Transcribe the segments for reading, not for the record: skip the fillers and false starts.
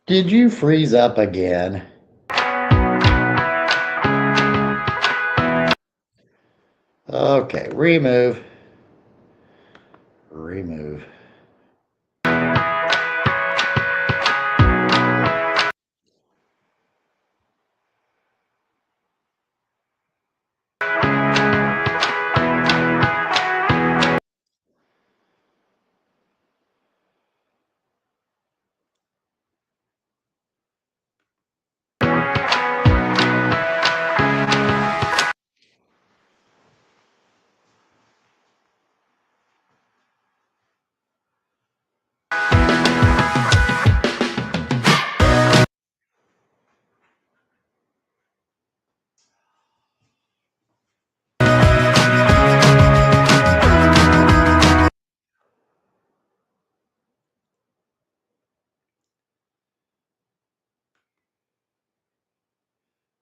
Did you freeze up again? Okay, remove. Remove.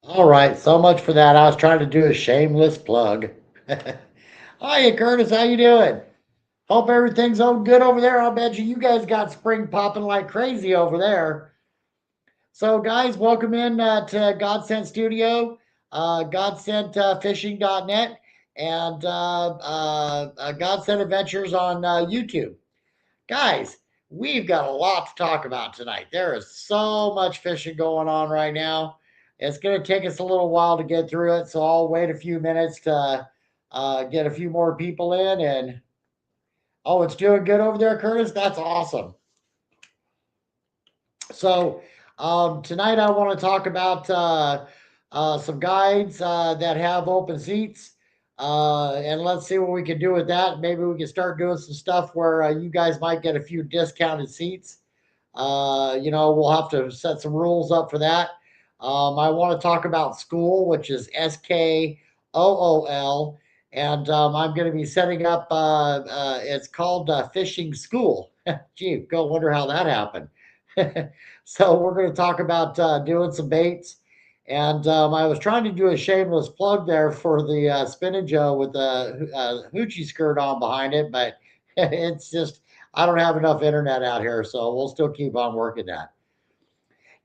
All right, so much for that. I was trying to do a shameless plug. Hiya, Curtis. How you doing? Hope everything's all good over there. I'll bet you guys got spring popping like crazy over there. So, guys, welcome in to Godsent Studio, godsentfishing.net, and Godsent Adventures on YouTube. Guys, we've got a lot to talk about tonight. There is so much fishing going on right now. It's going to take us a little while to get through it, so I'll wait a few minutes to get a few more people in. And oh, it's doing good over there, Curtis. That's awesome. So tonight I want to talk about some guides that have open seats. And let's see what we can do with that. Maybe we can start doing some stuff where you guys might get a few discounted seats. We'll have to set some rules up for that. I want to talk about school, which is SKOOL. And I'm going to be setting up, it's called Fishing School. Gee, go wonder how that happened. So we're going to talk about doing some baits. And I was trying to do a shameless plug there for the Spinning Joe with the hoochie skirt on behind it, but it's just I don't have enough internet out here, so we'll still keep on working that.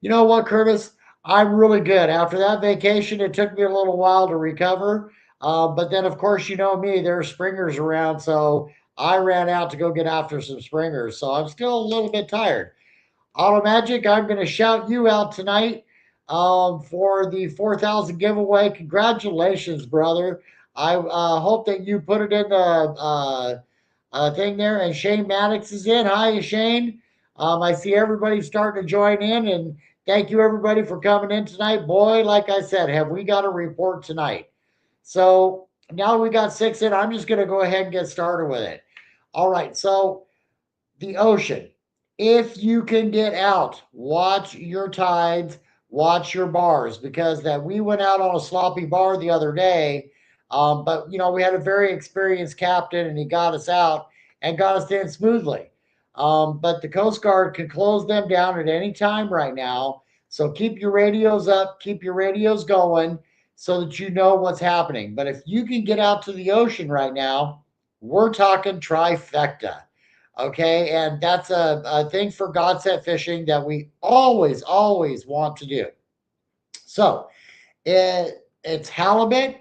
You know what, Curtis? I'm really good. After that vacation, it took me a little while to recover. But then, of course, you know me, there's springers around. So I ran out to go get after some springers. So I'm still a little bit tired. Auto Magic, I'm going to shout you out tonight for the 4,000 giveaway. Congratulations, brother. I hope that you put it in the thing there. And Shane Maddox is in. Hi, Shane. I see everybody starting to join in. And thank you, everybody, for coming in tonight. Boy, like I said, have we got a report tonight. So now we got six in. I'm just going to go ahead and get started with it. All right. So the ocean. If you can get out, watch your tides, watch your bars, because that we went out on a sloppy bar the other day. But we had a very experienced captain, and he got us out and got us in smoothly. But the Coast Guard can close them down at any time right now. So keep your radios up, keep your radios going, so that you know what's happening. But if you can get out to the ocean right now, we're talking trifecta. Okay, and that's a thing for Godset fishing that we always, always want to do. So it's halibut,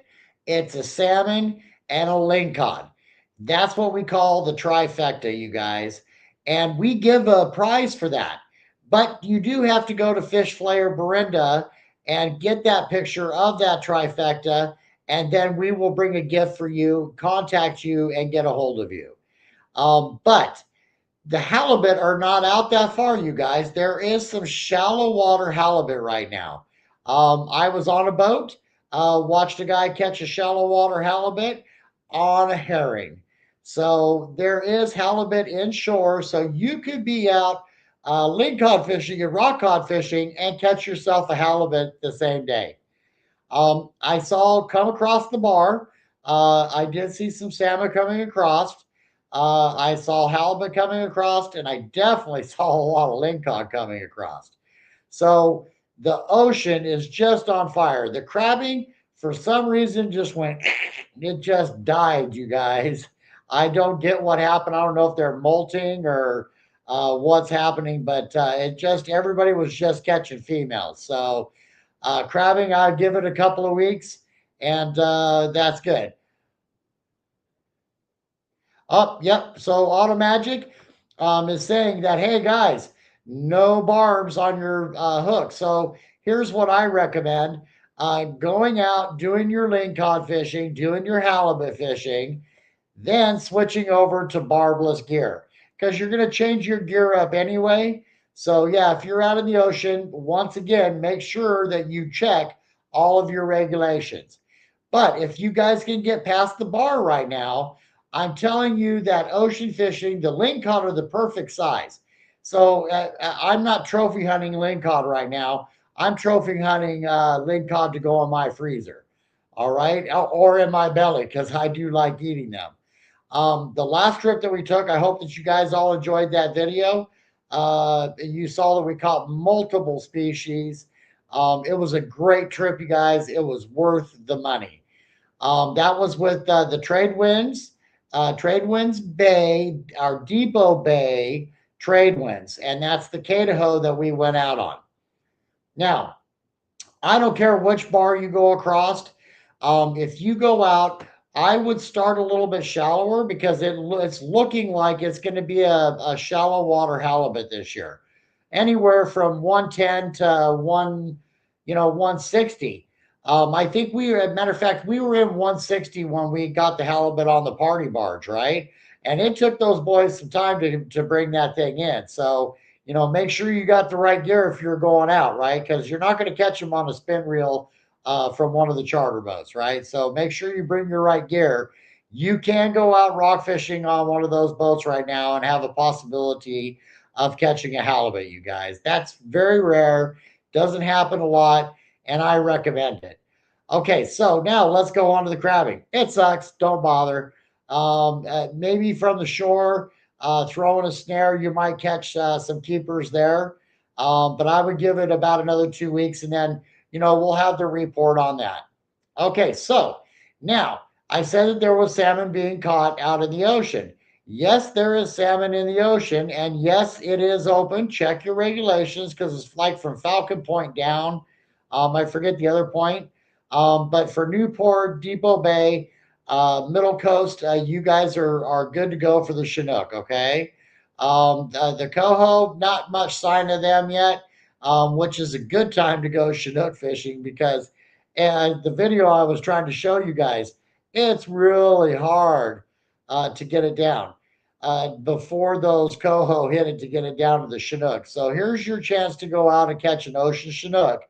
it's a salmon, and a lingcod. That's what we call the trifecta, you guys. And we give a prize for that. But you do have to go to Fish Flair Berinda and get that picture of that trifecta, and then we will bring a gift for you, contact you, and get a hold of you. But the halibut are not out that far, you guys. There is some shallow water halibut right now. I was on a boat, watched a guy catch a shallow water halibut on a herring. So there is halibut inshore. So you could be out lingcod fishing and rock cod fishing and catch yourself a halibut the same day. I saw come across the bar. I did see some salmon coming across. I saw halibut coming across, and I definitely saw a lot of lingcod coming across. So the ocean is just on fire. The crabbing, for some reason, just went, it just died, you guys. I don't get what happened. I don't know if they're molting or what's happening, but it just everybody was just catching females. So crabbing, I'd give it a couple of weeks, and that's good. Oh, yep. So Automagic is saying that, hey guys, no barbs on your hook. So here's what I recommend: going out, doing your lingcod fishing, doing your halibut fishing, then switching over to barbless gear because you're going to change your gear up anyway. So, yeah, if you're out in the ocean, once again, make sure that you check all of your regulations. But if you guys can get past the bar right now, I'm telling you that ocean fishing, the lingcod are the perfect size. So, I'm not trophy hunting lingcod right now. I'm trophy hunting lingcod to go in my freezer. All right. Or in my belly because I do like eating them. The last trip that we took, I hope that you guys all enjoyed that video. You saw that we caught multiple species. It was a great trip, you guys. It was worth the money. That was with the Trade Winds Bay, our Depot Bay Trade Winds, and that's the Cadaho that we went out on. Now, I don't care which bar you go across. If you go out, I would start a little bit shallower because it's looking like it's going to be a shallow water halibut this year, anywhere from 110 to 160. I think matter of fact, we were in 160 when we got the halibut on the party barge, right? And it took those boys some time to bring that thing in. So make sure you got the right gear if you're going out, right? Because you're not going to catch them on a spin reel from one of the charter boats, right? So make sure you bring your right gear. You can go out rock fishing on one of those boats right now and have a possibility of catching a halibut, you guys. That's very rare, doesn't happen a lot, and I recommend it. Okay, so now let's go on to the crabbing. It sucks, don't bother. Maybe from the shore, throwing a snare, you might catch some keepers there. But I would give it about another 2 weeks and then we'll have the report on that. Okay, so now I said that there was salmon being caught out in the ocean. Yes, there is salmon in the ocean, and yes, it is open. Check your regulations because it's like from Falcon Point down. I forget the other point. But for Newport, Depot Bay, Middle Coast, you guys are good to go for the Chinook, okay? The Coho, not much sign of them yet, which is a good time to go Chinook fishing because the video I was trying to show you guys, it's really hard to get it down before those Coho hit it to get it down to the Chinook. So here's your chance to go out and catch an ocean Chinook.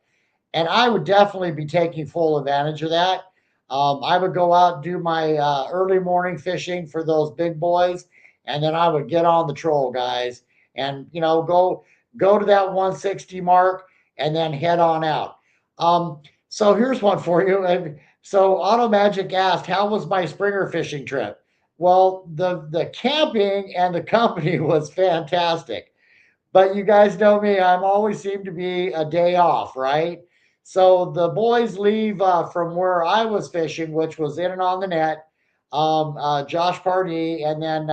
And I would definitely be taking full advantage of that. I would go out and do my early morning fishing for those big boys, and then I would get on the troll, guys, and go to that 160 mark, and then head on out. So here's one for you. And so Automagic asked, "How was my Springer fishing trip?" Well, the camping and the company was fantastic. But you guys know me, I'm always seem to be a day off, right? So the boys leave from where I was fishing, which was in and on the net. Josh Pardee, and then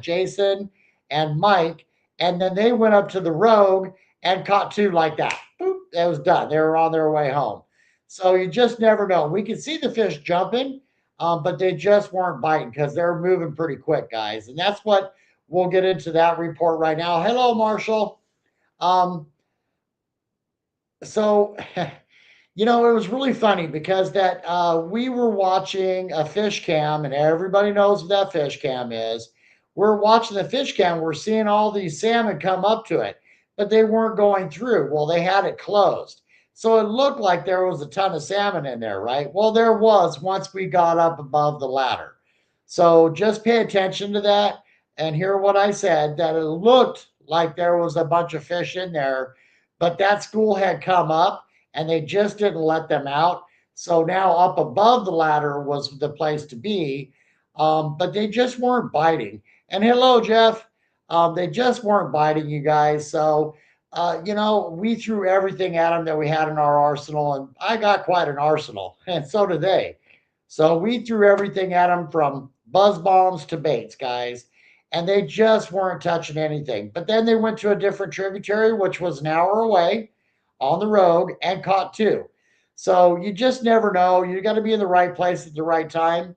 Jason and Mike, and then they went up to the Rogue and caught two like that. Boop, it was done. They were on their way home. So you just never know. We could see the fish jumping, but they just weren't biting because they're moving pretty quick, guys. And that's what we'll get into that report right now. Hello, Marshall. Um, so, it was really funny because that we were watching a fish cam, and everybody knows what that fish cam is. We're watching the fish cam. We're seeing all these salmon come up to it, but they weren't going through. Well, they had it closed. So it looked like there was a ton of salmon in there, right? Well, there was once we got up above the ladder. So just pay attention to that and hear what I said, that it looked like there was a bunch of fish in there, but that school had come up and they just didn't let them out. So now up above the ladder was the place to be, but they just weren't biting. And hello, Jeff. They just weren't biting, you guys. So, we threw everything at them that we had in our arsenal, and I got quite an arsenal, and so did they. So we threw everything at them from buzz bombs to baits, guys. and they just weren't touching anything. But then they went to a different tributary, which was an hour away on the road, and caught two. So you just never know. You got to be in the right place at the right time.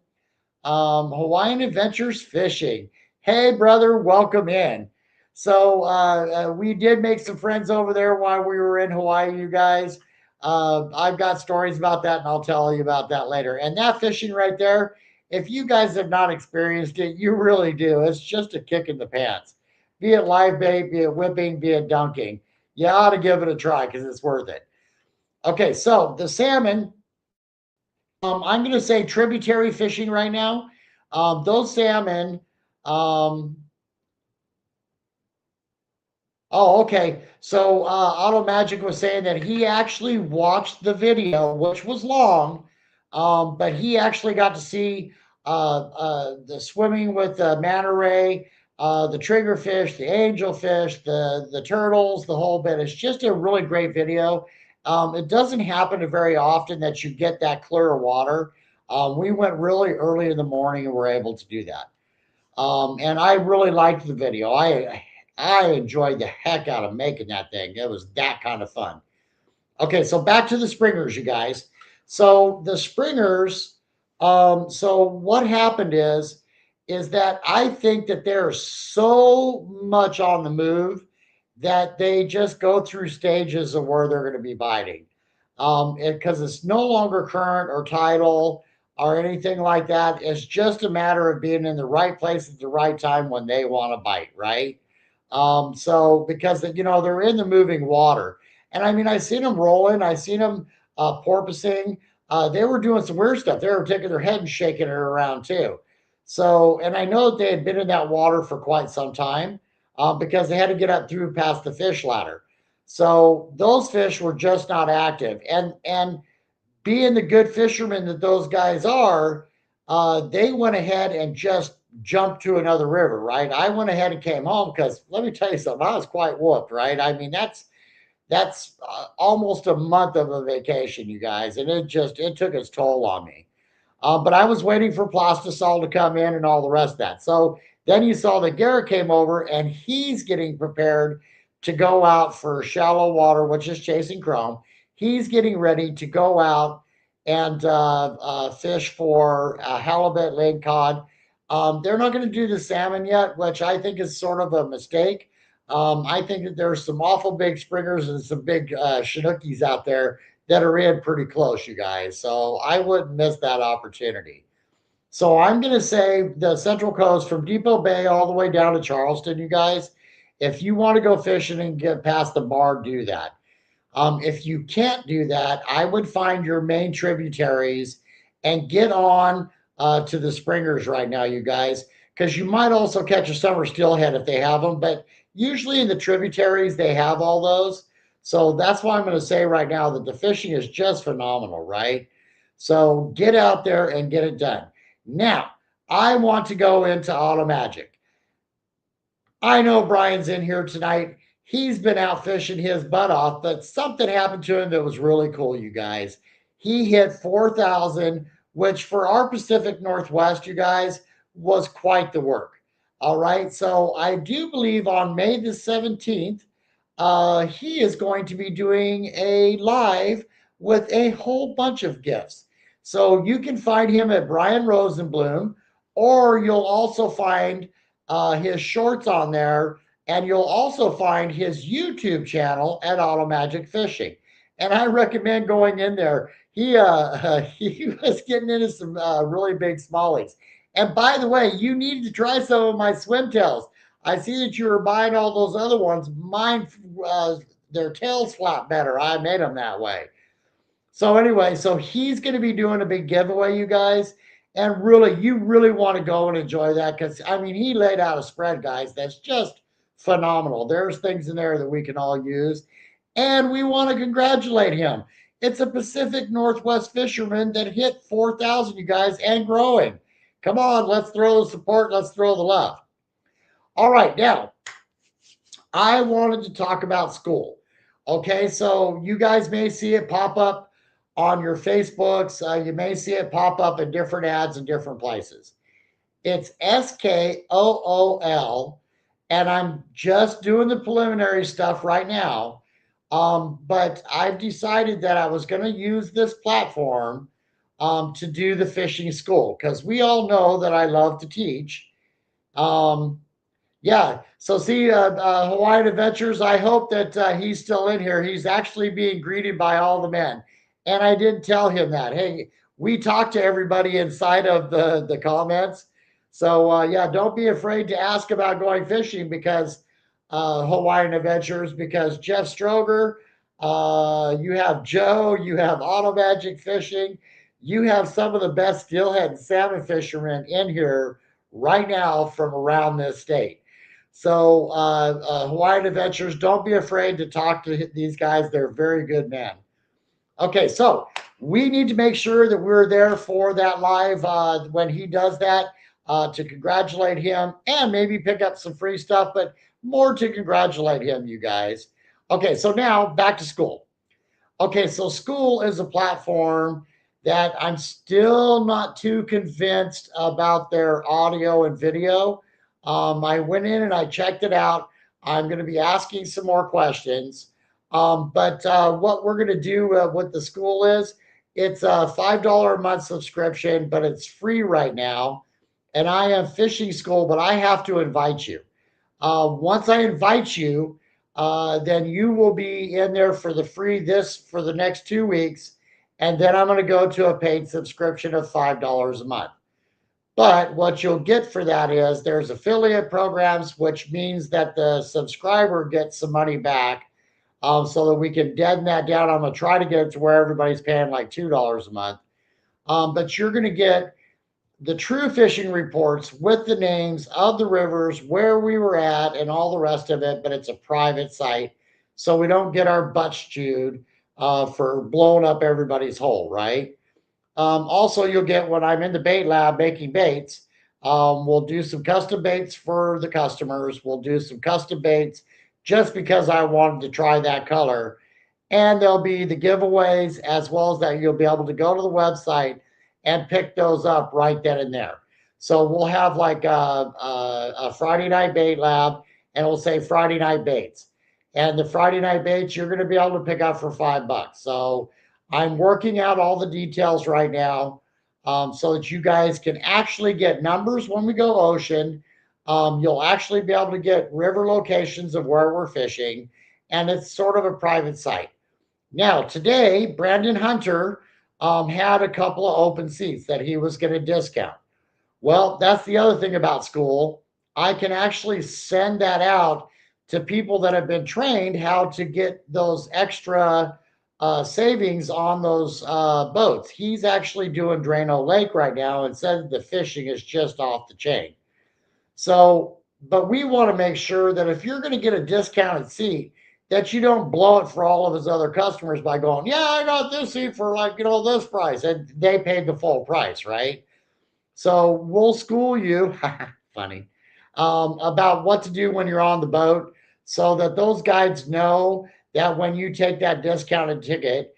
Hawaiian Adventures Fishing. Hey, brother, welcome in. So we did make some friends over there while we were in Hawaii, you guys. I've got stories about that, and I'll tell you about that later. And that fishing right there, if you guys have not experienced it, you really do. It's just a kick in the pants. Be it live bait, be it whipping, be it dunking. You ought to give it a try because it's worth it. Okay, so the salmon, I'm going to say tributary fishing right now. Those salmon. Um, oh, okay. So Auto Magic was saying that he actually watched the video, which was long, but he actually got to see the swimming with the manta ray, the triggerfish, the angelfish, the turtles, the whole bit. It's just a really great video. It doesn't happen very often that you get that clear water. We went really early in the morning and were able to do that. And I really liked the video. I enjoyed the heck out of making that thing. It was that kind of fun. Okay, so back to the springers, you guys. So the springers, so what happened is that I think that they're so much on the move that they just go through stages of where they're going to be biting. Because it's no longer current or tidal or anything like that. It's just a matter of being in the right place at the right time when they want to bite, right? So because they're in the moving water, and I mean I seen them rolling, I seen them porpoising. They were doing some weird stuff. They were taking their head and shaking it around too. So, and I know that they had been in that water for quite some time because they had to get up through past the fish ladder. So those fish were just not active, and being the good fishermen that those guys are, they went ahead and just jumped to another river, right? I went ahead and came home because let me tell you something, I was quite whooped, right? I mean, that's almost a month of a vacation, you guys, and it took its toll on me. But I was waiting for Plastisol to come in and all the rest of that. So then you saw that Garrett came over and he's getting prepared to go out for shallow water, which is chasing chrome. He's getting ready to go out and fish for halibut, lake cod. They're not going to do the salmon yet, which I think is sort of a mistake. I think that there's some awful big springers and some big Chinookies out there that are in pretty close, you guys. So I wouldn't miss that opportunity. So I'm going to say the Central Coast from Depot Bay all the way down to Charleston, you guys. If you want to go fishing and get past the bar, do that. If you can't do that, I would find your main tributaries and get on to the springers right now, you guys, because you might also catch a summer steelhead if they have them. But usually in the tributaries, they have all those. So that's why I'm going to say right now that the fishing is just phenomenal, right? So get out there and get it done. Now, I want to go into Auto Magic. I know Brian's in here tonight. He's been out fishing his butt off, but something happened to him that was really cool, you guys. He hit 4,000, which for our Pacific Northwest, you guys, was quite the work. All right. So I do believe on May the 17th, he is going to be doing a live with a whole bunch of gifts. So you can find him at Brian Rosenblum, or you'll also find his shorts on there, and you'll also find his YouTube channel at Auto Magic Fishing. And I recommend going in there. He was getting into some really big smallies. And by the way, you need to try some of my swim tails. I see that you were buying all those other ones. Mine, their tails flap better. I made them that way. So anyway, so he's going to be doing a big giveaway, you guys. And really, you really want to go and enjoy that because, I mean, he laid out a spread, guys, that's just phenomenal. There's things in there that we can all use. And we want to congratulate him. It's a Pacific Northwest fisherman that hit 4,000, you guys, and growing. Come on, let's throw the support. Let's throw the love. All right, now, I wanted to talk about school. Okay, so you guys may see it pop up on your Facebooks. You may see it pop up in different ads in different places. It's SKOOL, and I'm just doing the preliminary stuff right now. But I've decided that I was going to use this platform to do the fishing school because we all know that I love to teach. Um, yeah. So see, Hawaiian Adventures. I hope that he's still in here. He's actually being greeted by all the men, and I did tell him that. Hey, we talked to everybody inside of the comments. So yeah, don't be afraid to ask about going fishing because Hawaiian Adventures. Because Jeff Stroger, you have Joe, you have Auto Magic Fishing, you have some of the best steelhead and salmon fishermen in here right now from around this state. So, Hawaiian Adventures, don't be afraid to talk to these guys. They're very good men. Okay, so we need to make sure that we're there for that live when he does that to congratulate him and maybe pick up some free stuff, but more to congratulate him, you guys. Okay, so now back to school. Okay, so school is a platform that I'm still not too convinced about their audio and video. I went in and I checked it out. I'm going to be asking some more questions. But what we're going to do with the school is it's a $5 a month subscription, but it's free right now. And I am fishing school, but I have to invite you. Once I invite you, then you will be in there for the free this for the next 2 weeks. And then I'm going to go to a paid subscription of $5 a month. But what you'll get for that is there's affiliate programs, which means that the subscriber gets some money back so that we can deaden that down. I'm going to try to get it to where everybody's paying like $2 a month. But you're going to get the true fishing reports with the names of the rivers, where we were at, and all the rest of it. But it's a private site, so we don't get our butts chewed for blowing up everybody's hole, right? Also, you'll get when I'm in the bait lab making baits. We'll do some custom baits for the customers. We'll do some custom baits just because I wanted to try that color. And there'll be the giveaways as well as that you'll be able to go to the website and pick those up right then and there. So we'll have like a Friday night bait lab and we'll say Friday night baits. And the Friday night baits you're going to be able to pick up for $5. So I'm working out all the details right now so that you guys can actually get numbers when we go ocean. You'll actually be able to get river locations of where we're fishing, and it's sort of a private site. Now, today, Brandon Hunter had a couple of open seats that he was going to discount. Well, that's the other thing about school. I can actually send that out to people that have been trained how to get those extra savings on those boats. He's actually doing Drano Lake right now and said the fishing is just off the chain. So, but we want to make sure that if you're going to get a discounted seat, that you don't blow it for all of his other customers by going, yeah, I got this seat for like, this price. And they paid the full price, right? So we'll school you, funny, about what to do when you're on the boat so that those guides know that when you take that discounted ticket,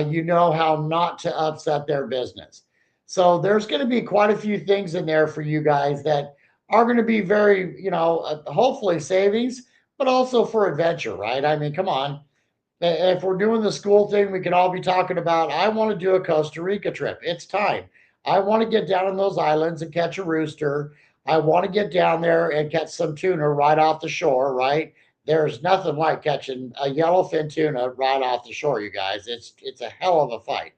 you know how not to upset their business. So there's going to be quite a few things in there for you guys that are going to be very, hopefully savings, but also for adventure, right? I mean, come on. If we're doing the school thing, we can all be talking about, I want to do a Costa Rica trip. It's time. I want to get down on those islands and catch a rooster. I want to get down there and catch some tuna right off the shore, right? There's nothing like catching a yellowfin tuna right off the shore, you guys. It's a hell of a fight.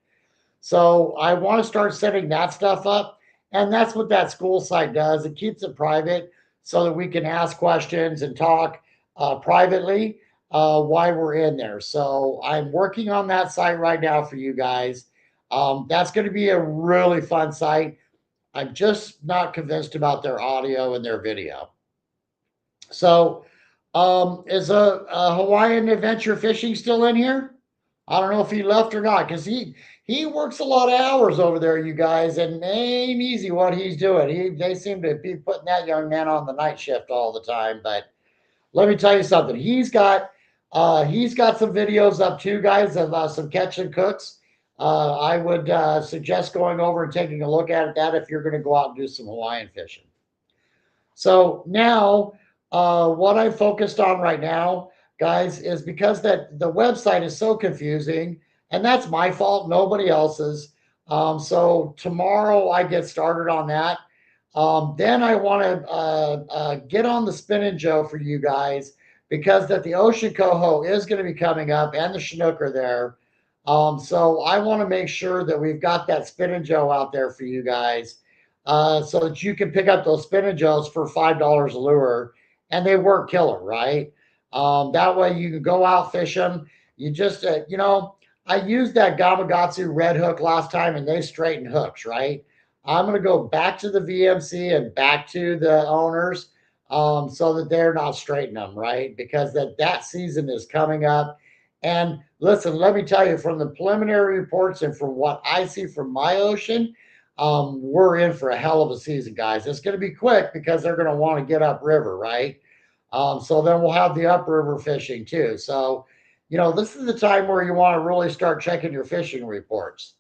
So I want to start setting that stuff up. And that's what that school site does. It keeps it private so that we can ask questions and talk privately while we're in there. So I'm working on that site right now for you guys. That's going to be a really fun site. I'm just not convinced about their audio and their video. So is a Hawaiian Adventure Fishing still in here? I don't know if he left or not because he works a lot of hours over there, you guys, and it ain't easy what he's doing. They seem to be putting that young man on the night shift all the time. But let me tell you something. He's got some videos up too, guys, of some catch and cooks. I would suggest going over and taking a look at that if you're going to go out and do some Hawaiian fishing. So now, what I'm focused on right now, guys, is because that the website is so confusing, and that's my fault, nobody else's. So tomorrow I get started on that. Then I want to get on the Spinning Joe for you guys because that the Ocean Coho is going to be coming up and the Chinook are there. So I want to make sure that we've got that Spinning Joe out there for you guys so that you can pick up those Spinning Joes for $5 a lure, and they work killer, right? That way you can go out fish them. You just, I used that Gamakatsu red hook last time, and they straighten hooks, right? I'm going to go back to the VMC and back to the owners so that they're not straightening them, right? Because that season is coming up. And listen, let me tell you, from the preliminary reports and from what I see from my ocean, we're in for a hell of a season, guys. It's going to be quick because they're going to want to get upriver, right? So then we'll have the upriver fishing too. So, this is the time where you want to really start checking your fishing reports.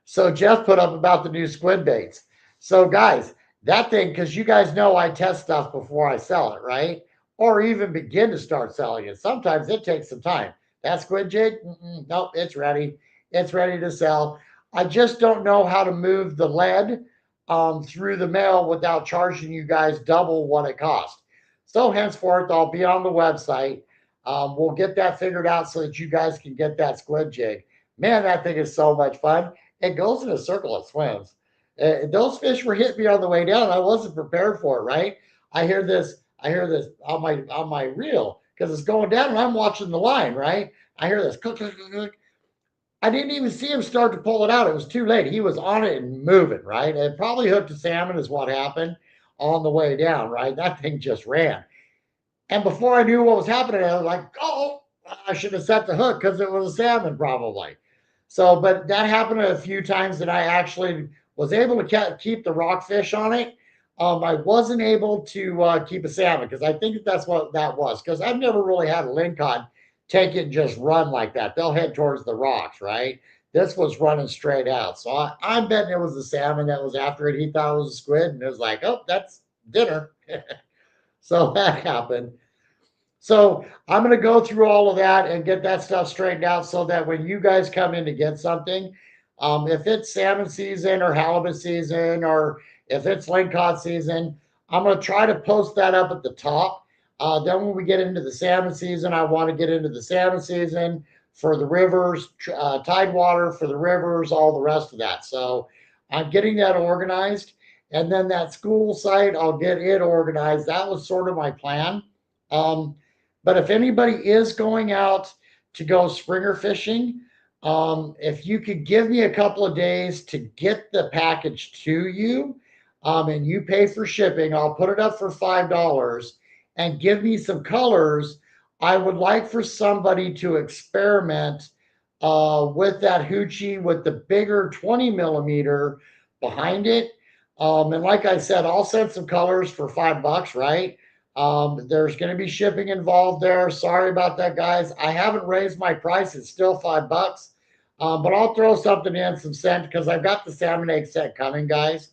So Jeff put up about the new squid baits. So, guys, that thing, because you guys know I test stuff before I sell it, right? Or even begin to start selling it. Sometimes it takes some time. That squid jig, nope, it's ready. It's ready to sell. I just don't know how to move the lead through the mail without charging you guys double what it costs. So henceforth, I'll be on the website. We'll get that figured out so that you guys can get that squid jig. Man, that thing is so much fun. It goes in a circle, it swims. Those fish were hitting me on the way down. I wasn't prepared for it, right? I hear this on my reel because it's going down and I'm watching the line, right? I hear this click, click, click, click. I didn't even see him start to pull it out. It was too late. He was on it and moving, right? It probably hooked a salmon, is what happened on the way down, right? That thing just ran. And before I knew what was happening, I was like, oh, I should have set the hook because it was a salmon, probably. So, but that happened a few times that I actually was able to keep the rockfish on it. I wasn't able to keep a salmon because I think that's what that was. Because I've never really had a lingcod take it and just run like that. They'll head towards the rocks, right? This was running straight out. So I'm betting it was the salmon that was after it. He thought it was a squid and it was like, oh, that's dinner. So that happened. So I'm going to go through all of that and get that stuff straightened out so that when you guys come in to get something, if it's salmon season or halibut season or if it's lingcod season, I'm going to try to post that up at the top. Then when we get into the salmon season, I want to get into the salmon season for the rivers, tidewater for the rivers, all the rest of that. So I'm getting that organized. And then that school site, I'll get it organized. That was sort of my plan. Um, but if anybody is going out to go springer fishing, if you could give me a couple of days to get the package to you, and you pay for shipping, I'll put it up for $5 and give me some colors. I would like for somebody to experiment with that hoochie with the bigger 20 millimeter behind it. And like I said, I'll send some colors for $5, right? There's going to be shipping involved there. Sorry about that, guys. I haven't raised my price. It's still $5. But I'll throw something in, some scent, because I've got the salmon egg set coming, guys.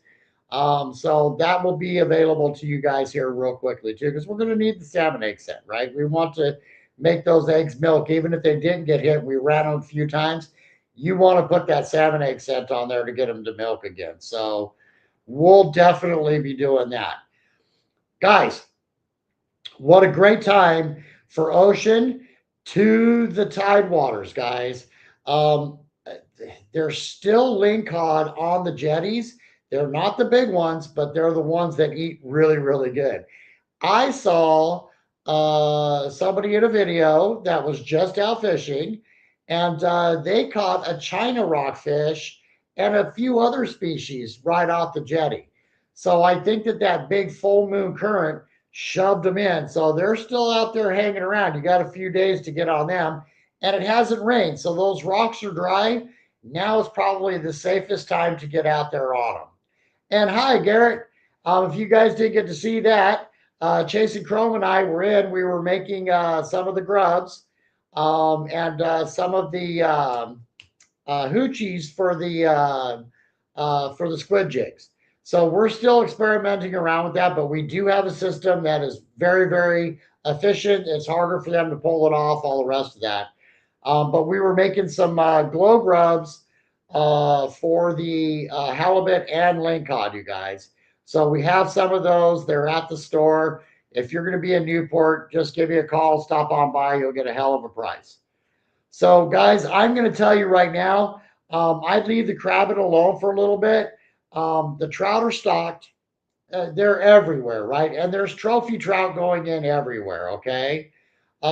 So that will be available to you guys here real quickly, too, because we're going to need the salmon egg set, right? We want to make those eggs milk, even if they didn't get hit. We ran them a few times. You want to put that salmon egg scent on there to get them to milk again. So we'll definitely be doing that. Guys, what a great time for ocean to the tidewaters, guys. Um, there's still lingcod on the jetties. They're not the big ones, but they're the ones that eat really, really good. I saw somebody in a video that was just out fishing, and they caught a China rockfish and a few other species right off the jetty. So I think that big full moon current shoved them in. So they're still out there hanging around. You got a few days to get on them, and it hasn't rained. So those rocks are dry. Now is probably the safest time to get out there on them. And hi, Garrett. If you guys did get to see that, Chasing Chrome and I were in. We were making some of the grubs and some of the hoochies for the squid jigs. So we're still experimenting around with that, but we do have a system that is very, very efficient. It's harder for them to pull it off, all the rest of that. But we were making some glow grubs for the halibut and lingcod, you guys. So we have some of those. They're at the store. If you're going to be in Newport, just give me a call, stop on by. You'll get a hell of a price. So, guys, I'm going to tell you right now, I'd leave the crabbit alone for a little bit. The trout are stocked. They're everywhere, right? And there's trophy trout going in everywhere, okay?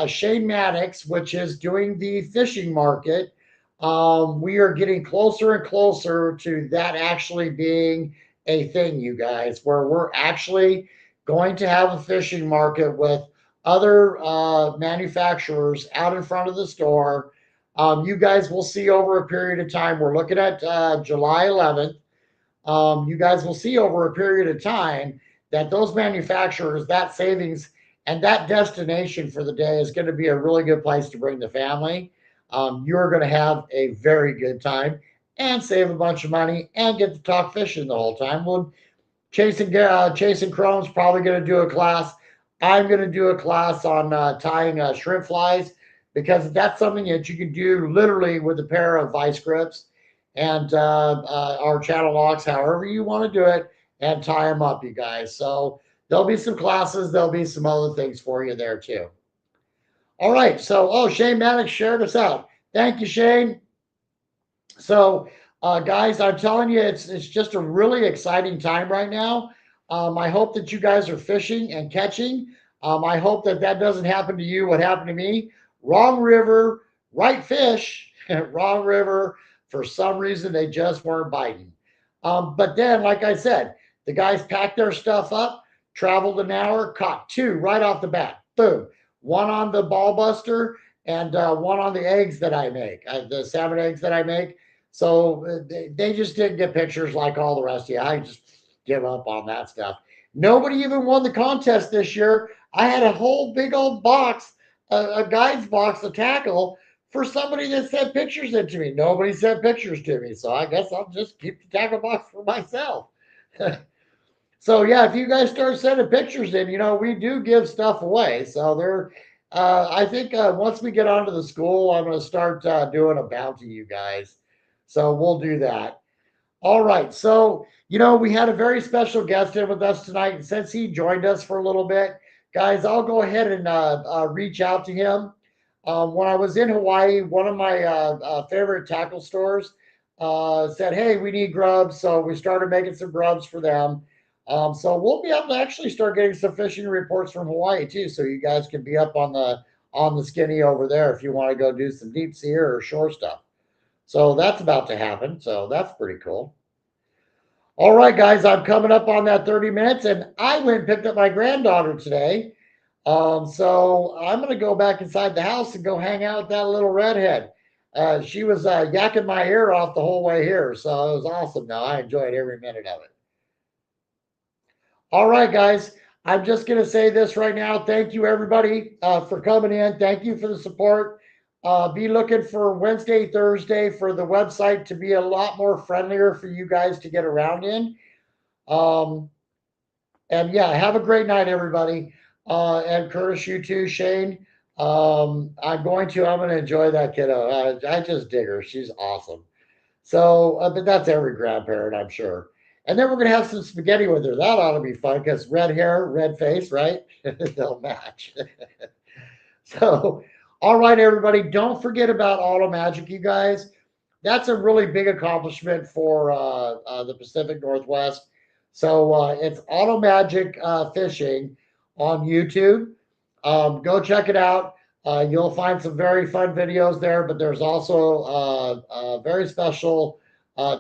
Shane Maddox, which is doing the fishing market, we are getting closer and closer to that actually being a thing, you guys, where we're actually going to have a fishing market with other manufacturers out in front of the store. You guys will see over a period of time. We're looking at July 11th. You guys will see over a period of time that those manufacturers, that savings, and that destination for the day is going to be a really good place to bring the family. You're going to have a very good time and save a bunch of money and get to talk fishing the whole time. Well, Chasing Chrome's probably going to do a class. I'm going to do a class on tying shrimp flies because that's something that you can do literally with a pair of vice grips and our channel locks, however you want to do it, and tie them up, you guys. So there'll be some classes. There'll be some other things for you there too. All right. So, Shane Maddox shared us out. Thank you, Shane. So, guys, I'm telling you, it's just a really exciting time right now. I hope that you guys are fishing and catching. I hope that that doesn't happen to you. What happened to me? Wrong river, right fish. Wrong river. For some reason, they just weren't biting. But then, like I said, the guys packed their stuff up, traveled an hour, caught two right off the bat. Boom. One on the ball buster and one on the eggs that I make, the salmon eggs that I make. So they just didn't get pictures like all the rest of you. I just give up on that stuff. Nobody even won the contest this year. I had a whole big old box, a guide's box of tackle for somebody that sent pictures in to me. Nobody sent pictures to me. So I guess I'll just keep the tackle box for myself. So yeah, if you guys start sending pictures in, we do give stuff away. So I think once we get onto the school, I'm going to start doing a bounty, you guys. So we'll do that. All right. So, we had a very special guest in with us tonight. And since he joined us for a little bit, guys, I'll go ahead and reach out to him. When I was in Hawaii, one of my favorite tackle stores said, hey, we need grubs. So we started making some grubs for them. So we'll be able to actually start getting some fishing reports from Hawaii too. So you guys can be up on the skinny over there if you want to go do some deep sea or shore stuff. So that's about to happen. So that's pretty cool. All right, guys, I'm coming up on that 30 minutes, and I went and picked up my granddaughter today. So I'm going to go back inside the house and go hang out with that little redhead. She was yakking my ear off the whole way here. So it was awesome. Now I enjoyed every minute of it. All right, guys, I'm just going to say this right now. Thank you, everybody, for coming in. Thank you for the support. Be looking for Wednesday, Thursday for the website to be a lot more friendlier for you guys to get around in. And yeah, have a great night, everybody. And Curtis, you too, Shane. I'm going to enjoy that kiddo. I just dig her. She's awesome. So, but that's every grandparent, I'm sure. And then we're going to have some spaghetti with her. That ought to be fun because red hair, red face, right? They'll match. So, all right, everybody, don't forget about Auto Magic, you guys. That's a really big accomplishment for the Pacific Northwest. So it's Auto Magic Fishing on YouTube. Go check it out. You'll find some very fun videos there, but there's also a very special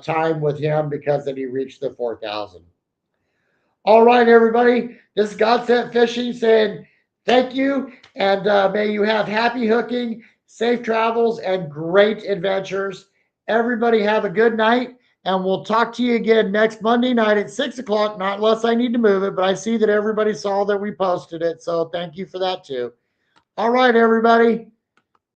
time with him because then he reached the 4,000. All right, everybody, this is God Sent Fishing saying thank you, and may you have happy hooking, safe travels, and great adventures. Everybody have a good night, and we'll talk to you again next Monday night at 6 o'clock, not unless I need to move it, but I see that everybody saw that we posted it, so thank you for that too. All right, everybody.